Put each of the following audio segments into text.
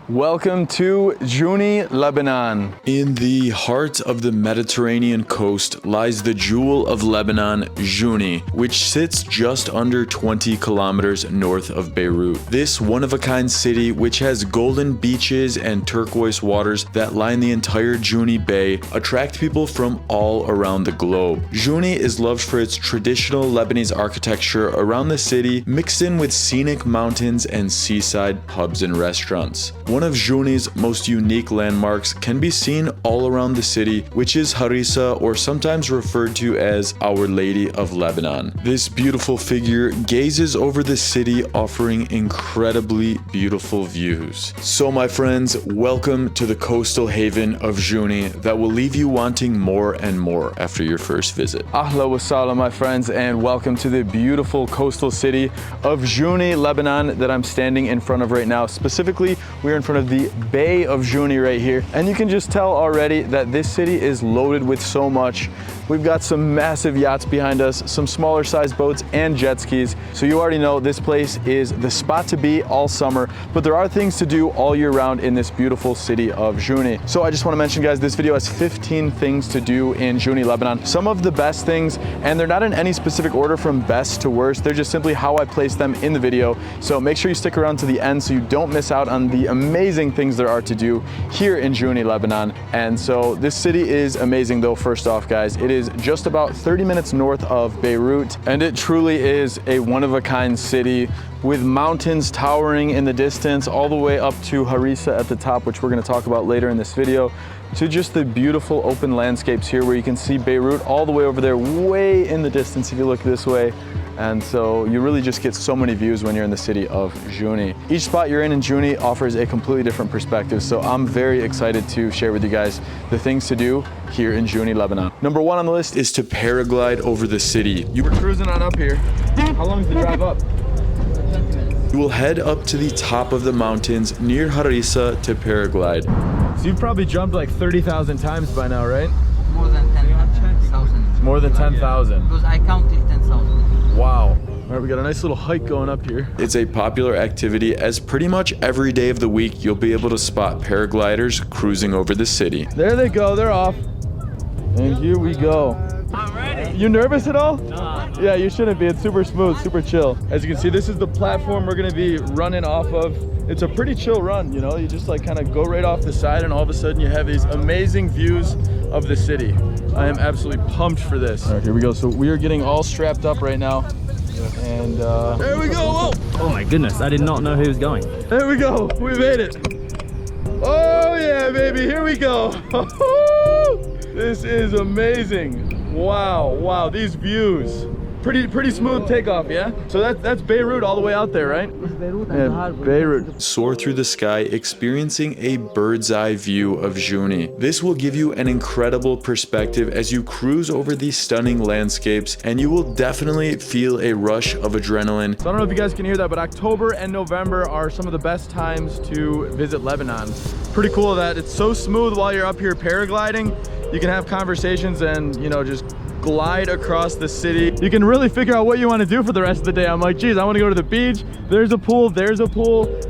Welcome to Jounieh Lebanon. In the heart of the Mediterranean coast lies the jewel of Lebanon, Jounieh, which sits just under 20 kilometers north of Beirut. This one-of-a-kind city, which has golden beaches and turquoise waters that line the entire Jounieh Bay, attract people from all around the globe. Jounieh is loved for its traditional Lebanese architecture around the city, mixed in with scenic mountains and seaside pubs and restaurants. One of Jounieh's most unique landmarks can be seen all around the city, which is Harissa, or sometimes referred to as Our Lady of Lebanon. This beautiful figure gazes over the city, offering incredibly beautiful views. So my friends, welcome to the coastal haven of Jounieh that will leave you wanting more and more after your first visit. Ahla wa sahla, my friends, and welcome to the beautiful coastal city of Jounieh, Lebanon that I'm standing in front of right now. Specifically, we're in front of the Bay of Jounieh right here, and you can just tell already that this city is loaded with so much. We've got some massive yachts behind us, some smaller sized boats, and jet skis. So you already know this place is the spot to be all summer, but there are things to do all year round in this beautiful city of Jounieh. So I just want to mention, guys, this video has 15 things to do in Jounieh, Lebanon. Some of the best things, and they're not in any specific order from best to worst. They're just simply how I place them in the video. So make sure you stick around to the end so you don't miss out on the amazing things there are to do here in Jounieh, Lebanon. And so this city is amazing though. First off, guys, it is just about 30 minutes north of Beirut, and it truly is a one-of-a-kind city with mountains towering in the distance all the way up to Harissa at the top, which we're going to talk about later in this video, to just the beautiful open landscapes here where you can see Beirut all the way over there, way in the distance if you look this way. And so you really just get so many views when you're in the city of Jounieh. Each spot you're in Jounieh offers a completely different perspective, so I'm very excited to share with you guys the things to do here in Jounieh, Lebanon. Number one on the list is to paraglide over the city. You were cruising on up here. How long is the drive up? You will head up to the top of the mountains near Harissa to paraglide. So you've probably jumped like 30,000 times by now, right? More than 10,000. More than 10,000. Because I counted 10,000. Wow. All right, we got a nice little hike going up here. It's a popular activity, as pretty much every day of the week you'll be able to spot paragliders cruising over the city. There they go, they're off. And here we go. I'm ready. You nervous at all? Nah. Yeah, you shouldn't be. It's super smooth, super chill. As you can see, this is the platform we're gonna be running off of. It's a pretty chill run, you know? You just like kind of go right off the side and all of a sudden you have these amazing views of the city. I am absolutely pumped for this. All right, here we go. So we are getting all strapped up right now. And there we go. Whoa. Oh my goodness, I did not know who was going. There we go. We made it. Oh yeah, baby. Here we go. This is amazing. Wow, wow. These views. Pretty smooth takeoff, yeah? So that's Beirut all the way out there, right? Yeah, Beirut. Soar through the sky, experiencing a bird's eye view of Jounieh. This will give you an incredible perspective as you cruise over these stunning landscapes, and you will definitely feel a rush of adrenaline. So I don't know if you guys can hear that, but October and November are some of the best times to visit Lebanon. Pretty cool that it's so smooth while you're up here paragliding. You can have conversations and, you know, just glide across the city. You can really figure out what you want to do for the rest of the day. I'm like, geez, I want to go to the beach. There's a pool,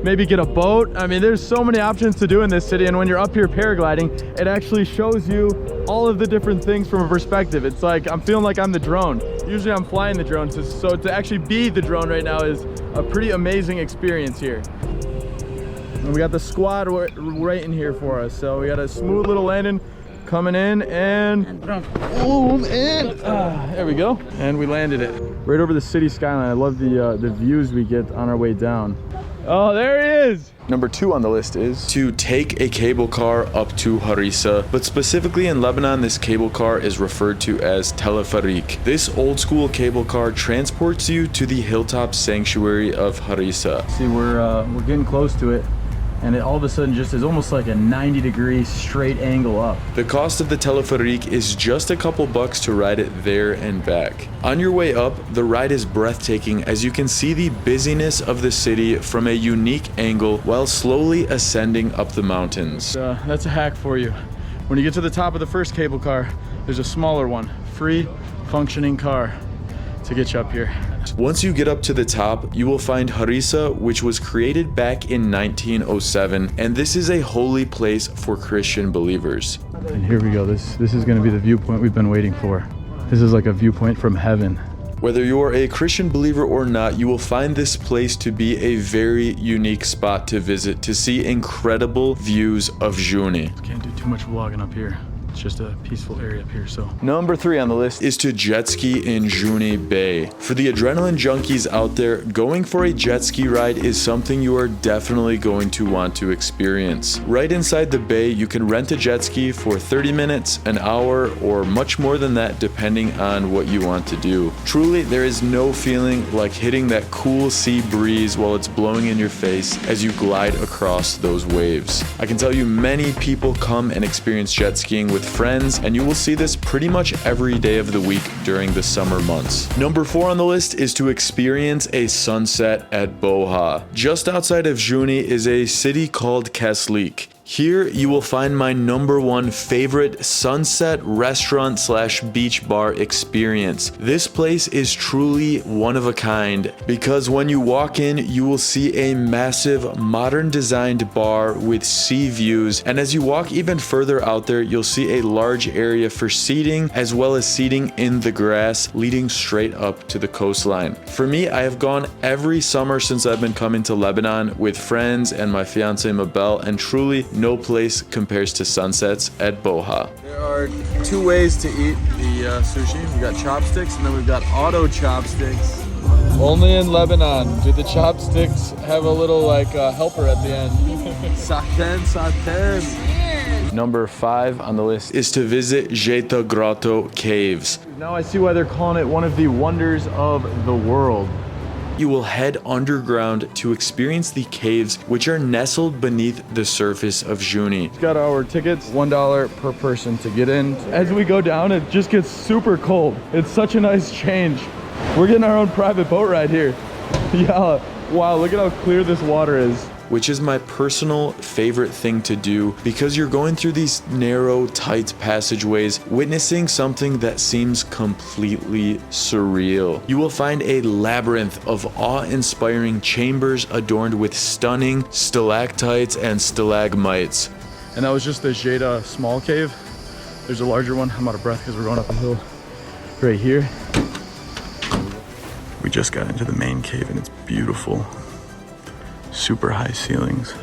maybe get a boat. I mean, there's so many options to do in this city. And when you're up here paragliding, it actually shows you all of the different things from a perspective. It's like, I'm feeling like I'm the drone. Usually I'm flying the drone. So to actually be the drone right now is a pretty amazing experience here. And we got the squad right in here for us. So we got a smooth little landing. Coming in and boom, and there we go, and we landed it right over the city skyline. I love the views we get on our way down. Oh, there he is. Number two on the list is to take a cable car up to Harissa, but specifically in Lebanon, this cable car is referred to as telefarik. This old school cable car transports you to the hilltop sanctuary of Harissa. See, we're getting close to it. And it all of a sudden just is almost like a 90-degree straight angle up. The cost of the telefarik is just a couple bucks to ride it there and back. On your way up, the ride is breathtaking as you can see the busyness of the city from a unique angle while slowly ascending up the mountains. That's a hack for you. When you get to the top of the first cable car, there's a smaller one, free functioning car to get you up here. Once you get up to the top, you will find Harissa, which was created back in 1907, and this is a holy place for Christian believers. And here we go. This is going to be the viewpoint we've been waiting for. This is like a viewpoint from heaven. Whether you're a Christian believer or not, you will find this place to be a very unique spot to visit to see incredible views of Jounieh. Can't do too much vlogging up here. It's just a peaceful area up here. So number 3 on the list is to jet ski in Jounieh Bay. For the adrenaline junkies out there, going for a jet ski ride is something you are definitely going to want to experience. Right inside the bay, you can rent a jet ski for 30 minutes, an hour, or much more than that depending on what you want to do. Truly, there is no feeling like hitting that cool sea breeze while it's blowing in your face as you glide across those waves. I can tell you many people come and experience jet skiing with friends, and you will see this pretty much every day of the week during the summer months. Number 4 on the list is to experience a sunset at BOHA. Just outside of Jounieh is a city called Keslik. Here you will find my number 1 favorite sunset restaurant slash beach bar experience. This place is truly one of a kind because when you walk in, you will see a massive modern designed bar with sea views, and as you walk even further out there, you'll see a large area for seating as well as seating in the grass leading straight up to the coastline. For me, I have gone every summer since I've been coming to Lebanon with friends and my fiance Mabel, and truly no place compares to sunsets at BOHA. There are 2 ways to eat the sushi. We've got chopsticks and then we've got auto chopsticks. Only in Lebanon do the chopsticks have a little like helper at the end. Saten, saten. Number 5 on the list is to visit JEITTA Grotto Caves. Now I see why they're calling it one of the wonders of the world. You will head underground to experience the caves, which are nestled beneath the surface of Jounieh. Got our tickets, $1 per person to get in. As we go down, it just gets super cold. It's such a nice change. We're getting our own private boat ride here. Yeah, wow, look at how clear this water is. Which is my personal favorite thing to do because you're going through these narrow, tight passageways, witnessing something that seems completely surreal. You will find a labyrinth of awe-inspiring chambers adorned with stunning stalactites and stalagmites. And that was just the JEITTA small cave. There's a larger one. I'm out of breath because we're going up a hill right here. We just got into the main cave and it's beautiful. Super high ceilings,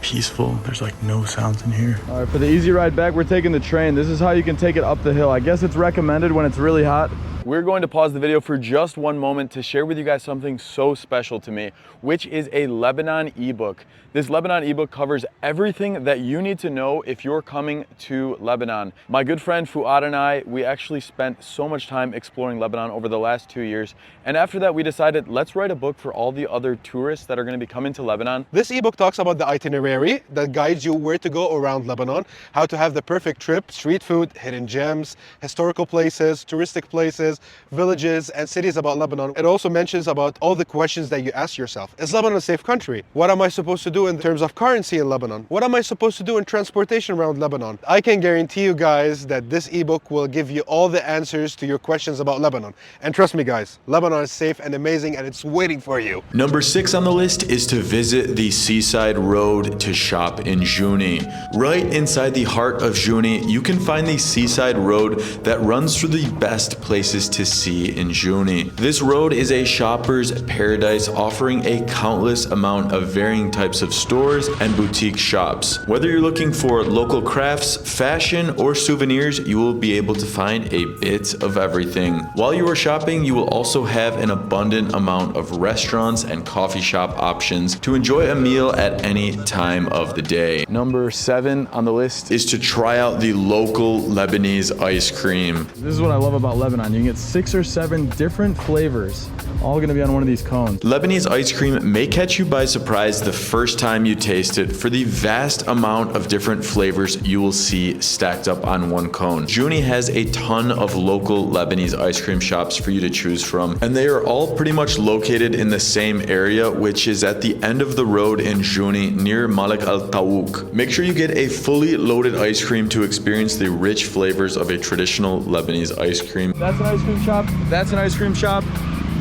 peaceful. There's like no sounds in here. All right, for the easy ride back, we're taking the train. This is how you can take it up the hill. I guess it's recommended when it's really hot. We're going to pause the video for just one moment to share with you guys something so special to me, which is a Lebanon ebook. This Lebanon ebook covers everything that you need to know if you're coming to Lebanon. My good friend Fuad and I, we actually spent so much time exploring Lebanon over the last 2 years. And after that, we decided, let's write a book for all the other tourists that are going to be coming to Lebanon. This ebook talks about the itinerary that guides you where to go around Lebanon, how to have the perfect trip, street food, hidden gems, historical places, touristic places, villages, and cities about Lebanon. It also mentions about all the questions that you ask yourself. Is Lebanon a safe country? What am I supposed to do in terms of currency in Lebanon? What am I supposed to do in transportation around Lebanon? I can guarantee you guys that this ebook will give you all the answers to your questions about Lebanon. And trust me guys, Lebanon is safe and amazing and it's waiting for you. Number 6 on the list is to visit the Seaside Road to shop in Jounieh. Right inside the heart of Jounieh, you can find the Seaside Road that runs through the best places to see in Jounieh. This road is a shopper's paradise, offering a countless amount of varying types of stores and boutique shops. Whether you're looking for local crafts, fashion, or souvenirs, you will be able to find a bit of everything. While you are shopping, you will also have an abundant amount of restaurants and coffee shop options to enjoy a meal at any time of the day. Number 7 on the list is to try out the local Lebanese ice cream. This is what I love about Lebanon. You can get 6 or 7 different flavors, all gonna be on one of these cones. Lebanese ice cream may catch you by surprise the first time you taste it for the vast amount of different flavors you will see stacked up on one cone. Jounieh has a ton of local Lebanese ice cream shops for you to choose from, and they are all pretty much located in the same area, which is at the end of the road in Jounieh near Malik Al Tawouk. Make sure you get a fully loaded ice cream to experience the rich flavors of a traditional Lebanese ice cream. That's an ice cream shop. That's an ice cream shop.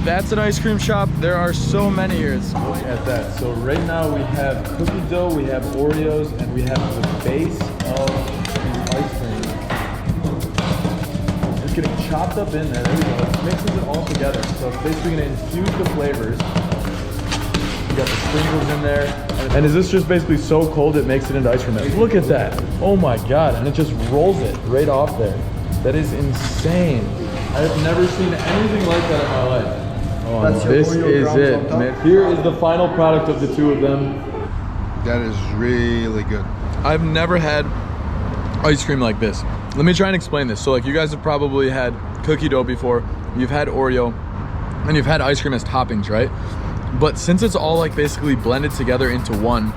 That's an ice cream shop. There are so many here. Look at that. So right now we have cookie dough, we have Oreos, and we have the base of the ice cream. Just getting chopped up in there. There we go. It mixes it all together. So it's basically gonna infuse the flavors. You got the sprinkles in there. And is this just basically so cold it makes it into ice cream? Look at that. Oh my God. And it just rolls it right off there. That is insane. I've never seen anything like that in my life. Oh, this is it, man. Here is the final product of the two of them. That is really good. I've never had ice cream like this. Let me try and explain this. So like you guys have probably had cookie dough before, you've had Oreo, and you've had ice cream as toppings, right? But since it's all like basically blended together into one,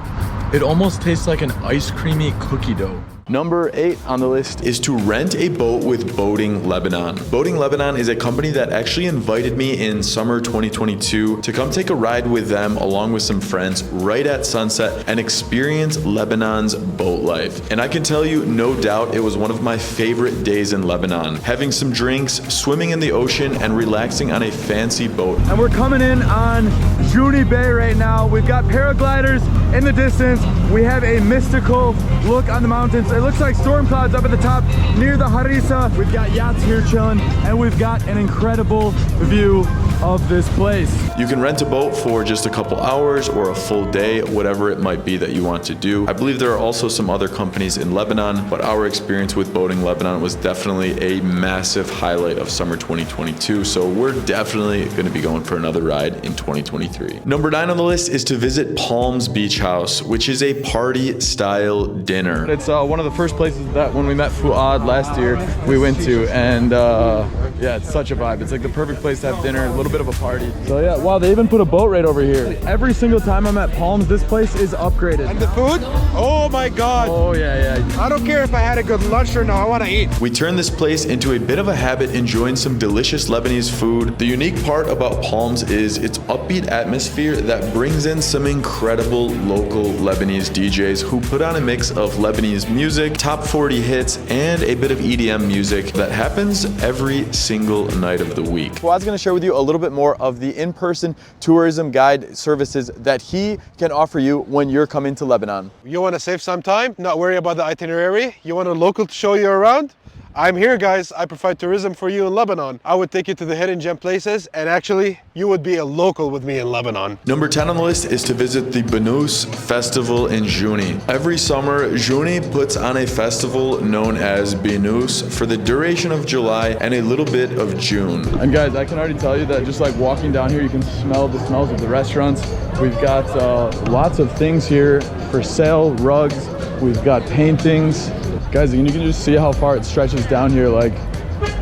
it almost tastes like an ice creamy cookie dough. Number 8 on the list is to rent a boat with Boating Lebanon. Boating Lebanon is a company that actually invited me in summer 2022 to come take a ride with them along with some friends right at sunset and experience Lebanon's boat life. And I can tell you, no doubt, it was one of my favorite days in Lebanon. Having some drinks, swimming in the ocean, and relaxing on a fancy boat. And we're coming in on Jounieh Bay right now. We've got paragliders in the distance. We have a mystical look on the mountains. It looks like storm clouds up at the top near the Harissa. We've got yachts here chilling, and we've got an incredible view of this place. You can rent a boat for just a couple hours or a full day, whatever it might be that you want to do. I believe there are also some other companies in Lebanon, but our experience with Boating Lebanon was definitely a massive highlight of summer 2022. So we're definitely going to be going for another ride in 2023. Number 9 on the list is to visit Palms Beach House, which is a party style dinner. It's one of the first places that when we met Fuad last year, we went to, and yeah, it's such a vibe. It's like the perfect place to have dinner, a little bit of a party. So yeah, wow, they even put a boat right over here. Every single time I'm at Palms, this place is upgraded. And the food? Oh my God. Oh yeah, yeah. I don't care if I had a good lunch or no, I want to eat. We turned this place into a bit of a habit, enjoying some delicious Lebanese food. The unique part about Palms is its upbeat atmosphere that brings in some incredible local Lebanese DJs who put on a mix of Lebanese music, top 40 hits, and a bit of EDM music that happens every single night of the week. Fuad's gonna share with you a little bit more of the in-person tourism guide services that he can offer you when you're coming to Lebanon. You want to save some time, not worry about the itinerary? You want a local to show you around? I'm here, guys. I provide tourism for you in Lebanon. I would take you to the hidden gem places, and actually, you would be a local with me in Lebanon. Number 10 on the list is to visit the BNOSS festival in Jounieh. Every summer, Jounieh puts on a festival known as BNOSS for the duration of July and a little bit of June. And guys, I can already tell you that just like walking down here, you can smell the smells of the restaurants. We've got lots of things here for sale, rugs. We've got paintings. Guys, you can just see how far it stretches down here, like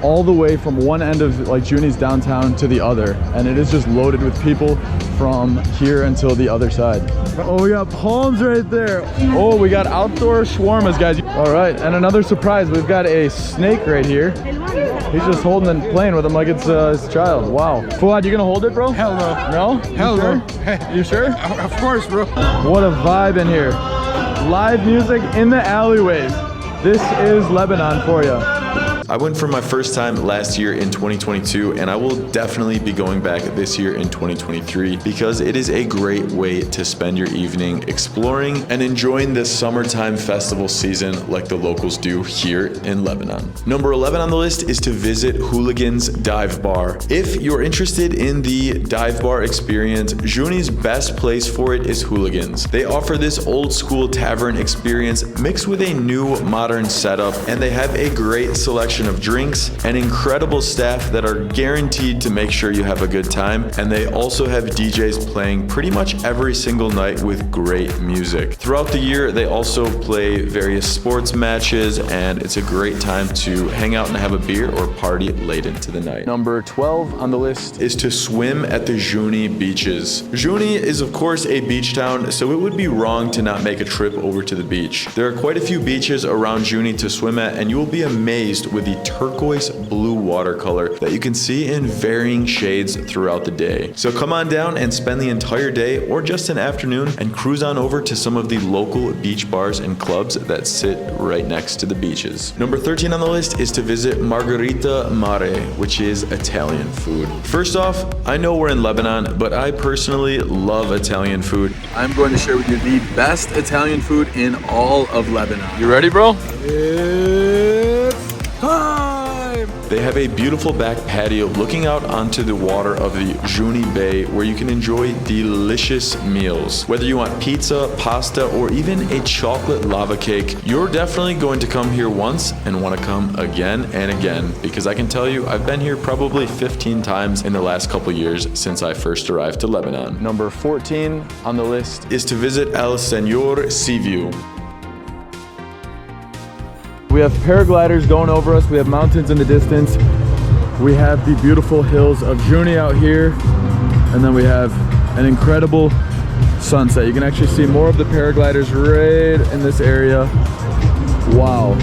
all the way from one end of like Jounieh's downtown to the other. And it is just loaded with people from here until the other side. Oh, we got palms right there. Oh, we got outdoor shawarmas, guys. All right, and another surprise, we've got a snake right here. He's just holding and playing with him like it's his child. Wow. Fuad, you gonna hold it, bro? Hell no. No? Hell no. You sure? Of course, bro. What a vibe in here. Live music in the alleyways. This is Lebanon for you. I went for my first time last year in 2022, and I will definitely be going back this year in 2023 because it is a great way to spend your evening exploring and enjoying this summertime festival season like the locals do here in Lebanon. Number 11 on the list is to visit Hooligans Dive Bar. If you're interested in the dive bar experience, Jounieh's best place for it is Hooligans. They offer this old school tavern experience mixed with a new modern setup, and they have a great selection of drinks and incredible staff that are guaranteed to make sure you have a good time. And they also have DJs playing pretty much every single night with great music. Throughout the year, they also play various sports matches, and it's a great time to hang out and have a beer or party late into the night. Number 12 on the list is to swim at the Jounieh beaches. Jounieh is of course a beach town, so it would be wrong to not make a trip over to the beach. There are quite a few beaches around Jounieh to swim at, and you will be amazed with the the turquoise blue watercolor that you can see in varying shades throughout the day. So come on down and spend the entire day or just an afternoon and cruise on over to some of the local beach bars and clubs that sit right next to the beaches. Number 13 on the list is to visit Margherita Mare, which is Italian food. First off, I know we're in Lebanon, but I personally love Italian food. I'm going to share with you the best Italian food in all of Lebanon. You ready, bro? It's time! They have a beautiful back patio looking out onto the water of the Jounieh Bay where you can enjoy delicious meals. Whether you want pizza, pasta, or even a chocolate lava cake, you're definitely going to come here once and want to come again and again, because I can tell you I've been here probably 15 times in the last couple years since I first arrived to Lebanon. Number 14 on the list Is to visit El SANIOUR Sea View. We have paragliders going over us. We have mountains in the distance. We have the beautiful hills of Jounieh out here. And then we have an incredible sunset. You can actually see more of the paragliders right in this area. Wow.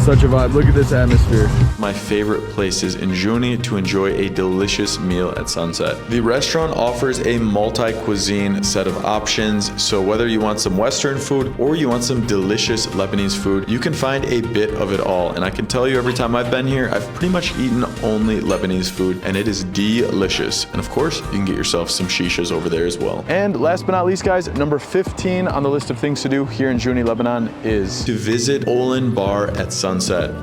Such a vibe. Look at this atmosphere. My favorite places in Jounieh to enjoy a delicious meal at sunset. The restaurant offers a multi-cuisine set of options, so whether you want some Western food or you want some delicious Lebanese food, you can find a bit of it all. And I can tell you, every time I've been here, I've pretty much eaten only Lebanese food, and it is delicious. And of course, you can get yourself some shishas over there as well. And last but not least, guys, number 15 on the list of things to do here in Jounieh, Lebanon is to visit OLEN Bar at sunset.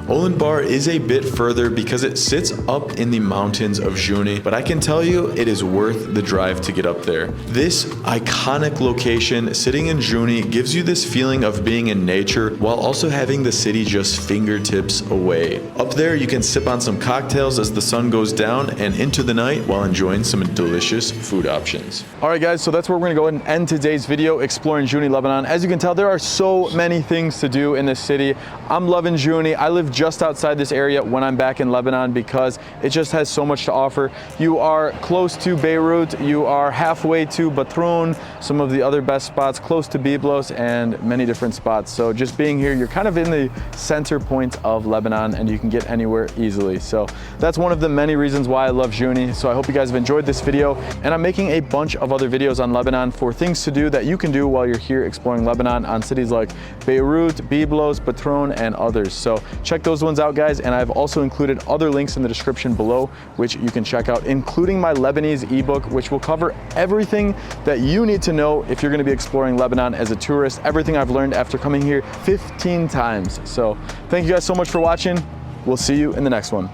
OLEN Bar is a bit further because it sits up in the mountains of Jounieh, but I can tell you it is worth the drive to get up there. This iconic location sitting in Jounieh gives you this feeling of being in nature while also having the city just fingertips away. Up there you can sip on some cocktails as the sun goes down and into the night while enjoying some delicious food options. All right, guys, so that's where we're gonna go ahead and end today's video exploring Jounieh, Lebanon. As you can tell, there are so many things to do in this city. I'm loving Jounieh. I live just outside this area when I'm back in Lebanon because it just has so much to offer. You are close to Beirut, you are halfway to Batroun, some of the other best spots, close to Byblos, and many different spots. So just being here, you're kind of in the center point of Lebanon and you can get anywhere easily. So that's one of the many reasons why I love Jounieh. So I hope you guys have enjoyed this video, and I'm making a bunch of other videos on Lebanon for things to do that you can do while you're here exploring Lebanon on cities like Beirut, Byblos, Batroun, and others. So check those ones out, guys, and I've also included other links in the description below which you can check out, including my Lebanese ebook, which will cover everything that you need to know if you're going to be exploring Lebanon as a tourist, everything I've learned after coming here 15 times. So thank you guys so much for watching. We'll see you in the next one.